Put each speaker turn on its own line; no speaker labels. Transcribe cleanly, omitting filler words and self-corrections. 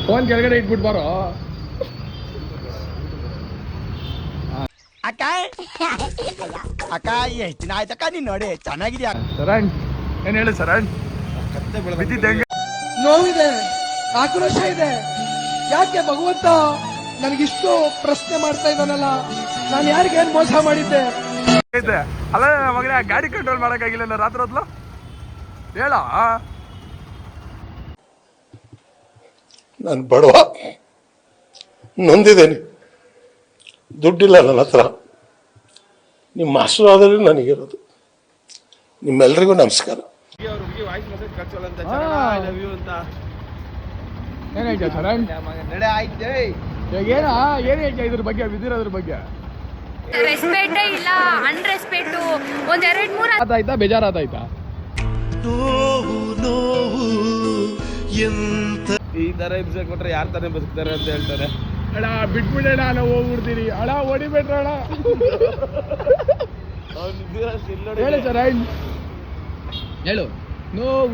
Phone ಕೆಳಗಡೆ ಇಟ್ಬಿಟ್ಟು ಬಾರೋ.
ಅಕ್ಕ ಅಕ್ಕ ಎಷ್ಟು ದಿನ ಆಯ್ತಕ್ಕ ನೀನ್ ನೋಡಿ ಚೆನ್ನಾಗಿದ್ಯಾ
ಸರಣ್ ಏನ್ ಹೇಳಿ ಸರಣ್?
ನೋವಿದೆ, ಆಕ್ರೋಶ ಇದೆ. ಯಾಕೆ ಭಗವಂತ ನನಗಿಷ್ಟು ಪ್ರಶ್ನೆ ಮಾಡ್ತಾ ಇದ್ದಾನಲ್ಲ, ನಾನು ಯಾರಿಗೇನ್ ಮೋಸ ಮಾಡಿದ್ದೆ?
ಅಲ್ಲ ಮಗನೇ, ಗಾಡಿ ಕಂಟ್ರೋಲ್ ಮಾಡಕ್ಕಾಗಿಲ್ಲ ರಾತ್ರಿ ಹೊತ್ಲು ಹೇಳ.
ನಾನು ಬಡವ, ನೊಂದಿದ್ದೇನೆ, ದುಡ್ಡಿಲ್ಲ ನನ್ನ ಹತ್ರ. ನಿಮ್ಮ ಆಶೀರ್ವಾದವೇ ನನಗಿರೋದು. ನಿಮ್ಮೆಲ್ಲರಿಗೂ ನಮಸ್ಕಾರ.
ಏನೈತೆ ಸರಣ್? ಏನ್ ಹೇಳ್ತಾ ಇದ್ರ ಬಗ್ಗೆ, ಬಿದ್ದಿರೋದ್ರ ಬಗ್ಗೆ?
ರೆಸ್ಪೆಕ್ಟೇ ಇಲ್ಲ, ಅನ್ರೆಸ್ಪೆಕ್ಟು. ಒಂದ್ ಎರಡ್ ಮೂರ್
ಆಯ್ತಾ, ಬೇಜಾರಾಯ್ತಾ?
ಈ ತರ ಹಿಂಸೆ ಕೊಟ್ರೆ ಯಾರ ತಾನೇ ಬದುಕ್ತಾರೆ ಅಂತ ಹೇಳ್ತಾರೆ.
ಅಣ್ಣ ಬಿಟ್ಬಿಡೋಣ, ನಾವು ಹೋಗ್ಬಿಡ್ತೀರಿ. ಅಣ್ಣ ಹೊಡಿಬೇಡ್ರ ಅಣ್ಣ. ಹೇಳು ಸರ್, ಹೇಳು. ನೋವು